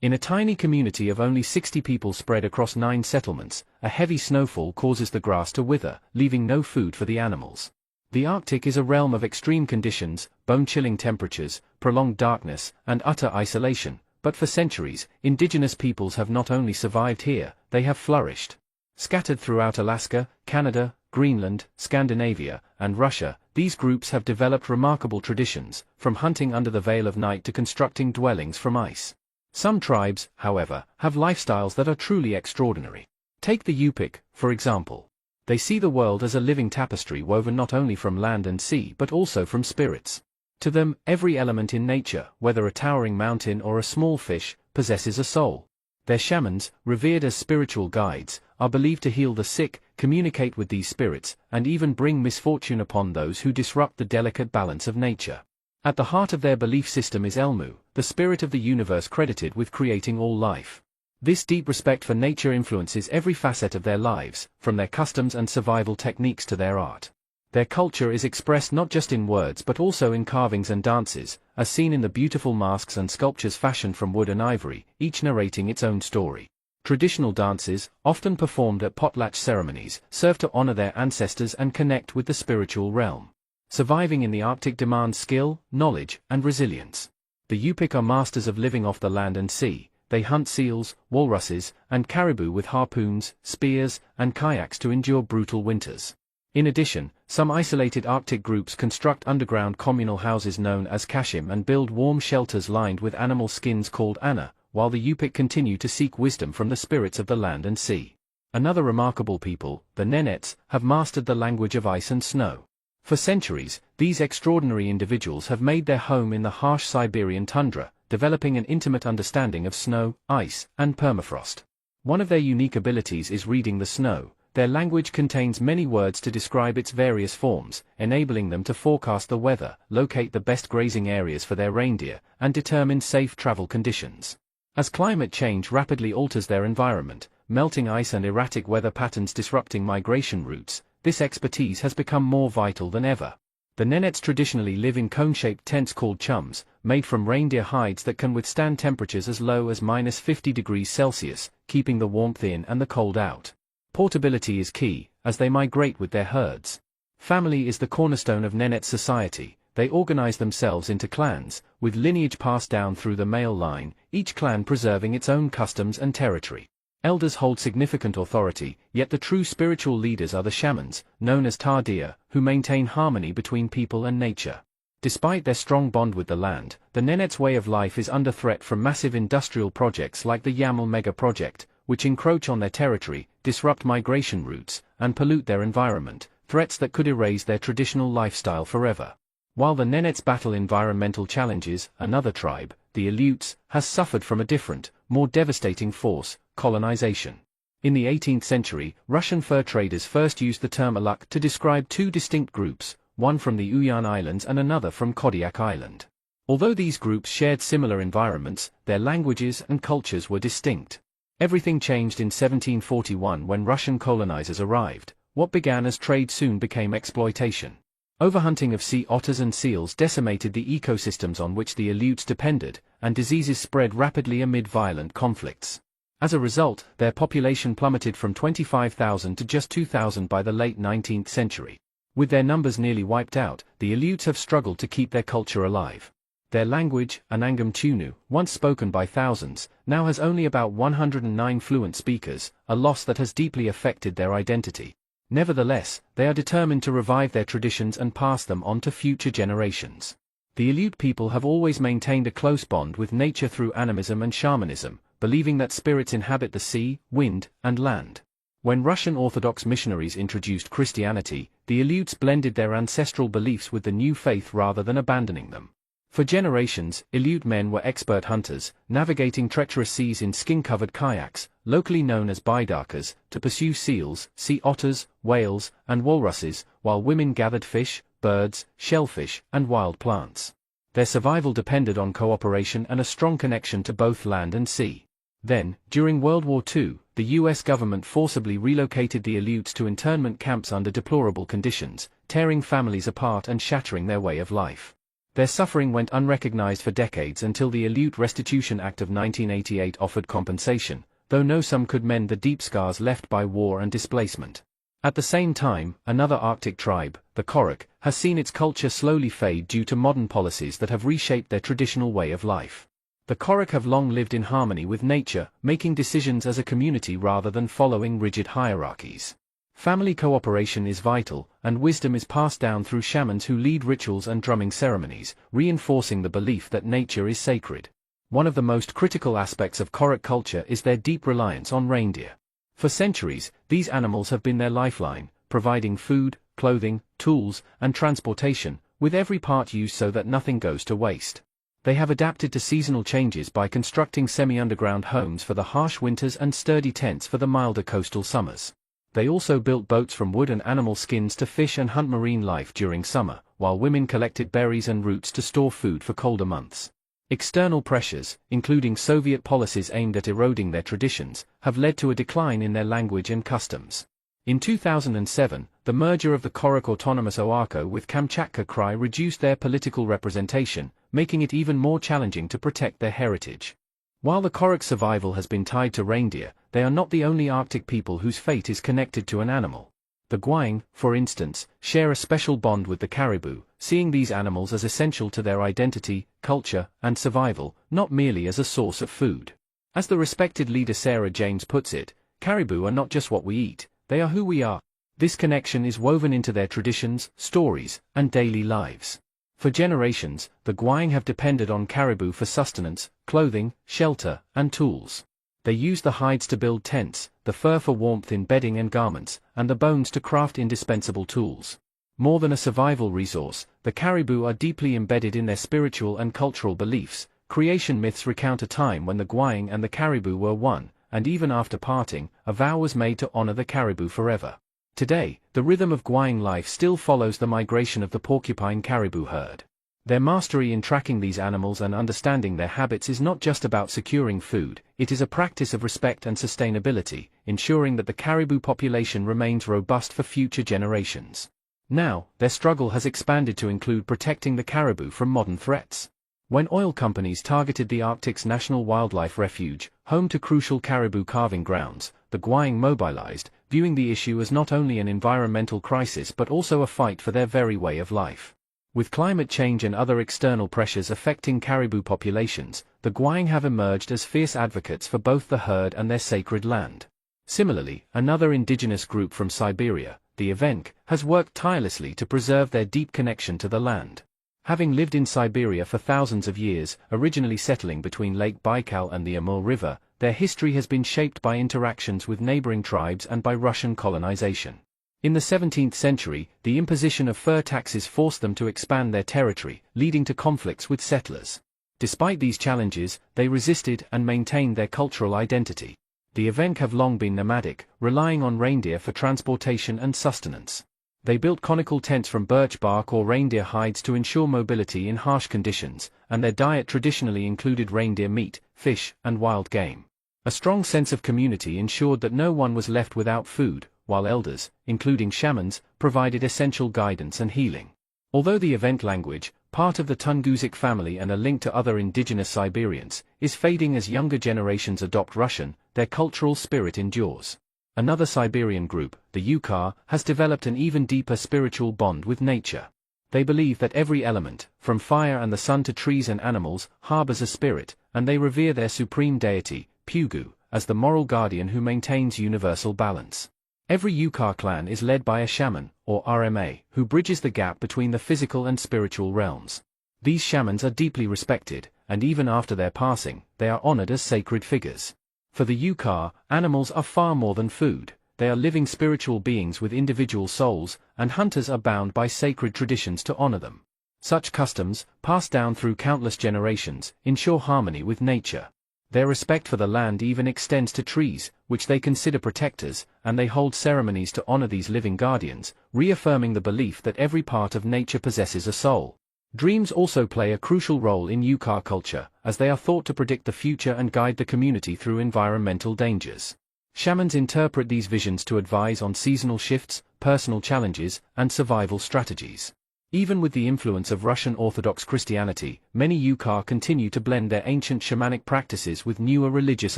In a tiny community of only 60 people spread across 9 settlements, a heavy snowfall causes the grass to wither, leaving no food for the animals. The Arctic is a realm of extreme conditions, bone-chilling temperatures, prolonged darkness, and utter isolation, but for centuries, indigenous peoples have not only survived here, they have flourished. Scattered throughout Alaska, Canada, Greenland, Scandinavia, and Russia, these groups have developed remarkable traditions, from hunting under the veil of night to constructing dwellings from ice. Some tribes, however, have lifestyles that are truly extraordinary. Take the Yupik, for example. They see the world as a living tapestry woven not only from land and sea but also from spirits. To them, every element in nature, whether a towering mountain or a small fish, possesses a soul. Their shamans, revered as spiritual guides, are believed to heal the sick, communicate with these spirits, and even bring misfortune upon those who disrupt the delicate balance of nature. At the heart of their belief system is Elmu, the spirit of the universe credited with creating all life. This deep respect for nature influences every facet of their lives, from their customs and survival techniques to their art. Their culture is expressed not just in words but also in carvings and dances, as seen in the beautiful masks and sculptures fashioned from wood and ivory, each narrating its own story. Traditional dances, often performed at potlatch ceremonies, serve to honor their ancestors and connect with the spiritual realm. Surviving in the Arctic demands skill, knowledge, and resilience. The Yupik are masters of living off the land and sea. They hunt seals, walruses, and caribou with harpoons, spears, and kayaks to endure brutal winters. In addition, some isolated Arctic groups construct underground communal houses known as kashim and build warm shelters lined with animal skins called anna, while the Yupik continue to seek wisdom from the spirits of the land and sea. Another remarkable people, the Nenets, have mastered the language of ice and snow. For centuries, these extraordinary individuals have made their home in the harsh Siberian tundra, developing an intimate understanding of snow, ice, and permafrost. One of their unique abilities is reading the snow. Their language contains many words to describe its various forms, enabling them to forecast the weather, locate the best grazing areas for their reindeer, and determine safe travel conditions. As climate change rapidly alters their environment, melting ice and erratic weather patterns disrupting migration routes, this expertise has become more vital than ever. The Nenets traditionally live in cone-shaped tents called chums, made from reindeer hides that can withstand temperatures as low as -50 degrees Celsius, keeping the warmth in and the cold out. Portability is key, as they migrate with their herds. Family is the cornerstone of Nenet society. They organize themselves into clans, with lineage passed down through the male line, each clan preserving its own customs and territory. Elders hold significant authority, yet the true spiritual leaders are the shamans, known as Tardia, who maintain harmony between people and nature. Despite their strong bond with the land, the Nenets' way of life is under threat from massive industrial projects like the Yamal Mega Project, which encroach on their territory, disrupt migration routes, and pollute their environment, threats that could erase their traditional lifestyle forever. While the Nenets battle environmental challenges, another tribe, the Aleuts, has suffered from a different, more devastating force, colonization. In the 18th century, Russian fur traders first used the term Aluk to describe two distinct groups, one from the Uyan Islands and another from Kodiak Island. Although these groups shared similar environments, their languages and cultures were distinct. Everything changed in 1741 when Russian colonizers arrived. What began as trade soon became exploitation. Overhunting of sea otters and seals decimated the ecosystems on which the Aleuts depended, and diseases spread rapidly amid violent conflicts. As a result, their population plummeted from 25,000 to just 2,000 by the late 19th century. With their numbers nearly wiped out, the Aleuts have struggled to keep their culture alive. Their language, Anangam Tunu, once spoken by thousands, now has only about 109 fluent speakers, a loss that has deeply affected their identity. Nevertheless, they are determined to revive their traditions and pass them on to future generations. The Aleut people have always maintained a close bond with nature through animism and shamanism, believing that spirits inhabit the sea, wind, and land. When Russian Orthodox missionaries introduced Christianity, the Aleuts blended their ancestral beliefs with the new faith rather than abandoning them. For generations, Aleut men were expert hunters, navigating treacherous seas in skin-covered kayaks, locally known as baidarkas, to pursue seals, sea otters, whales, and walruses, while women gathered fish, birds, shellfish, and wild plants. Their survival depended on cooperation and a strong connection to both land and sea. Then, during World War II, the US government forcibly relocated the Aleuts to internment camps under deplorable conditions, tearing families apart and shattering their way of life. Their suffering went unrecognized for decades until the Aleut Restitution Act of 1988 offered compensation, though no sum could mend the deep scars left by war and displacement. At the same time, another Arctic tribe, the Korik, has seen its culture slowly fade due to modern policies that have reshaped their traditional way of life. The Korik have long lived in harmony with nature, making decisions as a community rather than following rigid hierarchies. Family cooperation is vital, and wisdom is passed down through shamans who lead rituals and drumming ceremonies, reinforcing the belief that nature is sacred. One of the most critical aspects of Korik culture is their deep reliance on reindeer. For centuries, these animals have been their lifeline, providing food, clothing, tools, and transportation, with every part used so that nothing goes to waste. They have adapted to seasonal changes by constructing semi-underground homes for the harsh winters and sturdy tents for the milder coastal summers. They also built boats from wood and animal skins to fish and hunt marine life during summer, while women collected berries and roots to store food for colder months. External pressures, including Soviet policies aimed at eroding their traditions, have led to a decline in their language and customs. In 2007, the merger of the Korik Autonomous Oahu with Kamchatka Krai reduced their political representation, making it even more challenging to protect their heritage. While the Korik survival has been tied to reindeer, they are not the only Arctic people whose fate is connected to an animal. The Gwiang, for instance, share a special bond with the caribou, seeing these animals as essential to their identity, culture, and survival, not merely as a source of food. As the respected leader Sarah James puts it, caribou are not just what we eat, they are who we are. This connection is woven into their traditions, stories, and daily lives. For generations, the Gwiang have depended on caribou for sustenance, clothing, shelter, and tools. They use the hides to build tents, the fur for warmth in bedding and garments, and the bones to craft indispensable tools. More than a survival resource, the caribou are deeply embedded in their spiritual and cultural beliefs. Creation myths recount a time when the Gwiang and the caribou were one, and even after parting, a vow was made to honor the caribou forever. Today, the rhythm of Gwiang life still follows the migration of the porcupine caribou herd. Their mastery in tracking these animals and understanding their habits is not just about securing food, it is a practice of respect and sustainability, ensuring that the caribou population remains robust for future generations. Now, their struggle has expanded to include protecting the caribou from modern threats. When oil companies targeted the Arctic's National Wildlife Refuge, home to crucial caribou calving grounds, the Gwiang mobilized, viewing the issue as not only an environmental crisis but also a fight for their very way of life. With climate change and other external pressures affecting caribou populations, the Gwiang have emerged as fierce advocates for both the herd and their sacred land. Similarly, another indigenous group from Siberia, the Evenk, has worked tirelessly to preserve their deep connection to the land. Having lived in Siberia for thousands of years, originally settling between Lake Baikal and the Amur River, their history has been shaped by interactions with neighboring tribes and by Russian colonization. In the 17th century, the imposition of fur taxes forced them to expand their territory, leading to conflicts with settlers. Despite these challenges, they resisted and maintained their cultural identity. The Evenk have long been nomadic, relying on reindeer for transportation and sustenance. They built conical tents from birch bark or reindeer hides to ensure mobility in harsh conditions, and their diet traditionally included reindeer meat, fish, and wild game. A strong sense of community ensured that no one was left without food, while elders, including shamans, provided essential guidance and healing. Although the Evenk language, part of the Tungusic family and a link to other indigenous Siberians, is fading as younger generations adopt Russian, their cultural spirit endures. Another Siberian group, the Yukar, has developed an even deeper spiritual bond with nature. They believe that every element, from fire and the sun to trees and animals, harbors a spirit, and they revere their supreme deity, Pugu, as the moral guardian who maintains universal balance. Every Yukar clan is led by a shaman, or RMA, who bridges the gap between the physical and spiritual realms. These shamans are deeply respected, and even after their passing, they are honored as sacred figures. For the Yukar, animals are far more than food. They are living spiritual beings with individual souls, and hunters are bound by sacred traditions to honor them. Such customs, passed down through countless generations, ensure harmony with nature. Their respect for the land even extends to trees, which they consider protectors, and they hold ceremonies to honor these living guardians, reaffirming the belief that every part of nature possesses a soul. Dreams also play a crucial role in Yukar culture, as they are thought to predict the future and guide the community through environmental dangers. Shamans interpret these visions to advise on seasonal shifts, personal challenges, and survival strategies. Even with the influence of Russian Orthodox Christianity, many Yukar continue to blend their ancient shamanic practices with newer religious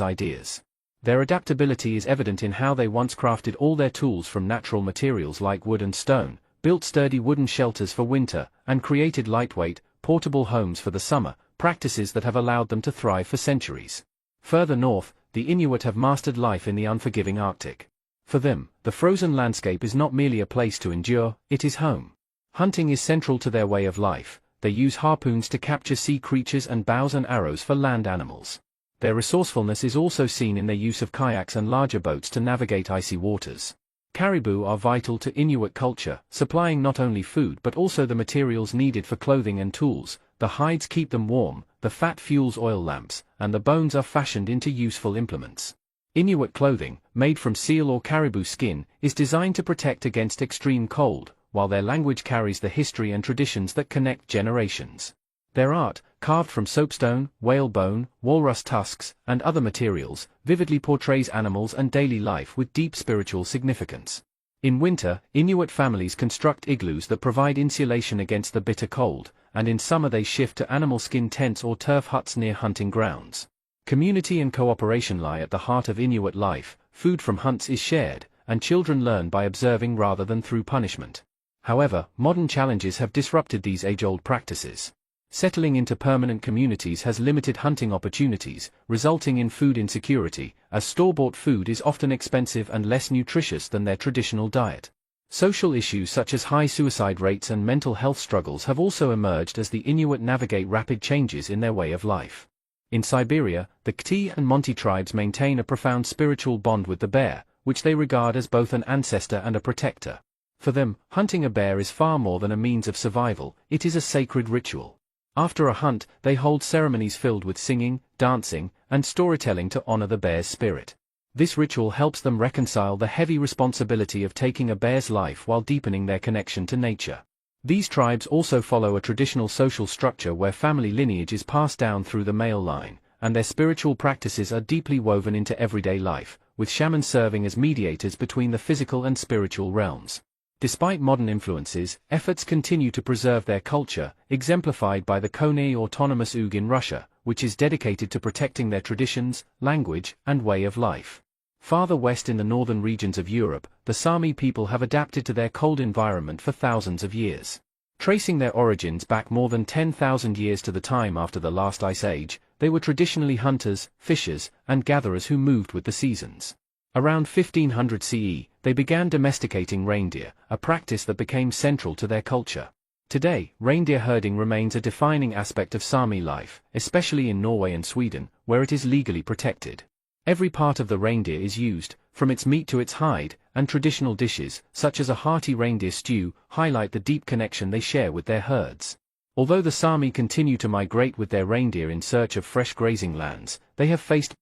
ideas. Their adaptability is evident in how they once crafted all their tools from natural materials like wood and stone, built sturdy wooden shelters for winter, and created lightweight, portable homes for the summer, practices that have allowed them to thrive for centuries. Further north, the Inuit have mastered life in the unforgiving Arctic. For them, the frozen landscape is not merely a place to endure, it is home. Hunting is central to their way of life. They use harpoons to capture sea creatures and bows and arrows for land animals. Their resourcefulness is also seen in their use of kayaks and larger boats to navigate icy waters. Caribou are vital to Inuit culture, supplying not only food but also the materials needed for clothing and tools. The hides keep them warm, the fat fuels oil lamps, and the bones are fashioned into useful implements. Inuit clothing, made from seal or caribou skin, is designed to protect against extreme cold, while their language carries the history and traditions that connect generations. Their art, carved from soapstone, whale bone, walrus tusks, and other materials, vividly portrays animals and daily life with deep spiritual significance. In winter, Inuit families construct igloos that provide insulation against the bitter cold, and in summer they shift to animal skin tents or turf huts near hunting grounds. Community and cooperation lie at the heart of Inuit life. Food from hunts is shared, and children learn by observing rather than through punishment. However, modern challenges have disrupted these age-old practices. Settling into permanent communities has limited hunting opportunities, resulting in food insecurity, as store-bought food is often expensive and less nutritious than their traditional diet. Social issues such as high suicide rates and mental health struggles have also emerged as the Inuit navigate rapid changes in their way of life. In Siberia, the Kti and Monty tribes maintain a profound spiritual bond with the bear, which they regard as both an ancestor and a protector. For them, hunting a bear is far more than a means of survival, it is a sacred ritual. After a hunt, they hold ceremonies filled with singing, dancing, and storytelling to honor the bear's spirit. This ritual helps them reconcile the heavy responsibility of taking a bear's life while deepening their connection to nature. These tribes also follow a traditional social structure where family lineage is passed down through the male line, and their spiritual practices are deeply woven into everyday life, with shamans serving as mediators between the physical and spiritual realms. Despite modern influences, efforts continue to preserve their culture, exemplified by the Konya Autonomous Oug in Russia, which is dedicated to protecting their traditions, language, and way of life. Farther west in the northern regions of Europe, the Sami people have adapted to their cold environment for thousands of years. Tracing their origins back more than 10,000 years to the time after the last ice age, they were traditionally hunters, fishers, and gatherers who moved with the seasons. Around 1500 CE, they began domesticating reindeer, a practice that became central to their culture. Today, reindeer herding remains a defining aspect of Sami life, especially in Norway and Sweden, where it is legally protected. Every part of the reindeer is used, from its meat to its hide, and traditional dishes, such as a hearty reindeer stew, highlight the deep connection they share with their herds. Although the Sami continue to migrate with their reindeer in search of fresh grazing lands, they have faced